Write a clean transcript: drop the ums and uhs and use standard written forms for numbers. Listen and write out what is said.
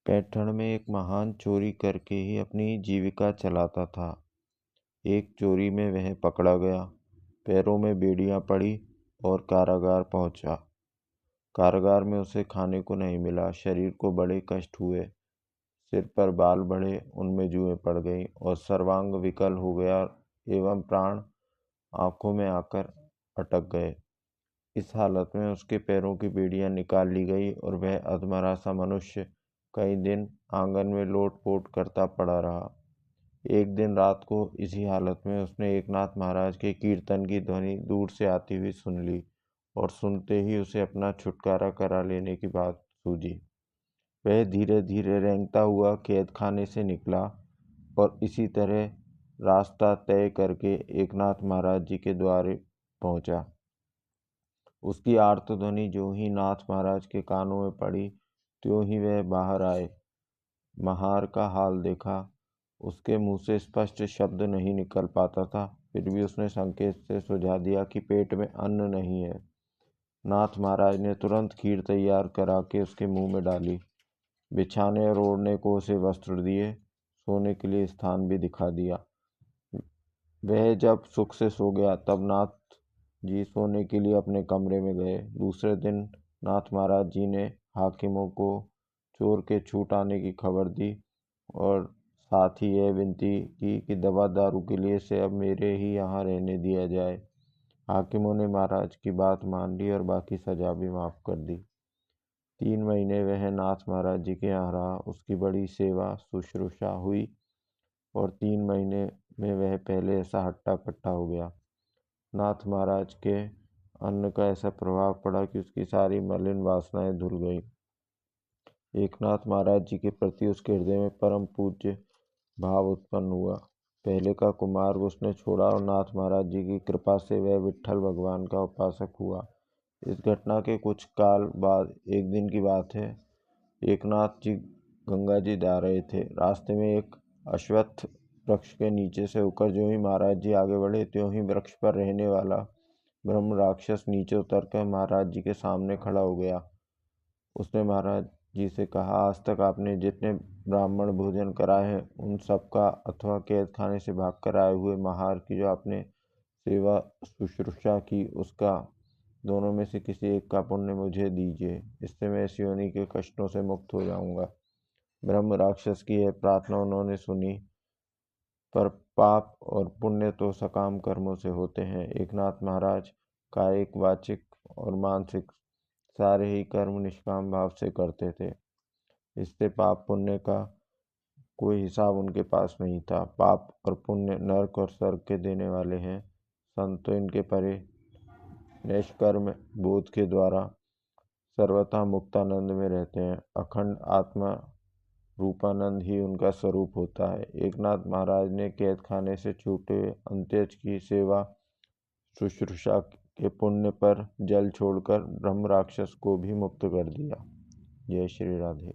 पैठण में एक महान चोरी करके ही अपनी जीविका चलाता था। एक चोरी में वह पकड़ा गया, पैरों में बेड़ियां पड़ी और कारागार पहुंचा। कारागार में उसे खाने को नहीं मिला, शरीर को बड़े कष्ट हुए, सिर पर बाल बढ़े, उनमें जुएं पड़ गईं और सर्वांग विकल हो गया एवं प्राण आंखों में आकर अटक गए। इस हालत में उसके पैरों की बेड़ियां निकाल ली गई और वह अधमरा सा मनुष्य कई दिन आंगन में लोट-पोट करता पड़ा रहा। एक दिन रात को इसी हालत में उसने एकनाथ महाराज के कीर्तन की ध्वनि दूर से आती हुई सुन ली और सुनते ही उसे अपना छुटकारा करा लेने की बात सूझी। वह धीरे धीरे रेंगता हुआ कैदखाने से निकला और इसी तरह रास्ता तय करके एकनाथ महाराज जी के द्वारे पहुंचा। उसकी आर्तध्वनि जो ही नाथ महाराज के कानों में पड़ी, त्यों ही वह बाहर आए। महार का हाल देखा, उसके मुंह से स्पष्ट शब्द नहीं निकल पाता था, फिर भी उसने संकेत से सुझा दिया कि पेट में अन्न नहीं है। नाथ महाराज ने तुरंत खीर तैयार करा के उसके मुंह में डाली, बिछाने और ओढ़ने को उसे वस्त्र दिए, सोने के लिए स्थान भी दिखा दिया। वह जब सुख से सो गया तब नाथ जी सोने के लिए अपने कमरे में गए। दूसरे दिन नाथ महाराज जी ने हाकिमों को चोर के छूट आने की खबर दी और साथ ही यह विनती की कि दवा दारू के लिए से अब मेरे ही यहाँ रहने दिया जाए। हाकिमों ने महाराज की बात मान ली और बाकी सजा भी माफ़ कर दी। 3 महीने वह नाथ महाराज जी के यहाँ रहा। उसकी बड़ी सेवा शुश्रूषा हुई और 3 महीने में वह पहले ऐसा हट्टा कट्टा हो गया। नाथ महाराज के अन्न का ऐसा प्रभाव पड़ा कि उसकी सारी मलिन वासनाएं धुल गईं। एकनाथ महाराज जी के प्रति उसके हृदय में परम पूज्य भाव उत्पन्न हुआ। पहले का कुमार्ग उसने छोड़ा और नाथ महाराज जी की कृपा से वह विट्ठल भगवान का उपासक हुआ। इस घटना के कुछ काल बाद एक दिन की बात है। एकनाथ जी गंगा जी जा रहे थे। रास्ते में एक अश्वत्थ वृक्ष के नीचे से होकर जो ही महाराज जी आगे बढ़े, त्यों ही वृक्ष पर रहने वाला ब्रह्म राक्षस नीचे उतरकर महाराज जी के सामने खड़ा हो गया। उसने महाराज जी से कहा, आज तक आपने जितने ब्राह्मण भोजन कराए हैं उन सबका अथवा कैद खाने से भाग कर आए हुए महार की जो आपने सेवा शुश्रूषा की, उसका दोनों में से किसी एक का पुण्य मुझे दीजिए। इससे मैं इस योनि के कष्टों से मुक्त हो जाऊंगा। ब्रह्म राक्षस की यह प्रार्थना उन्होंने सुनी, पर पाप और पुण्य तो सकाम कर्मों से होते हैं। एकनाथ महाराज कायिक, वाचिक और मानसिक सारे ही कर्म निष्काम भाव से करते थे। इससे पाप पुण्य का कोई हिसाब उनके पास नहीं था। पाप और पुण्य नरक और स्वर्ग के देने वाले हैं। संत तो इनके परे निष्कर्म बोध के द्वारा सर्वथा मुक्तानंद में रहते हैं। अखंड आत्मा रूपानंद ही उनका स्वरूप होता है। एकनाथ महाराज ने कैद खाने से छूटे अंत्यज की सेवा शुश्रूषा के पुण्य पर जल छोड़कर ब्रह्म राक्षस को भी मुक्त कर दिया। जय श्री राधे।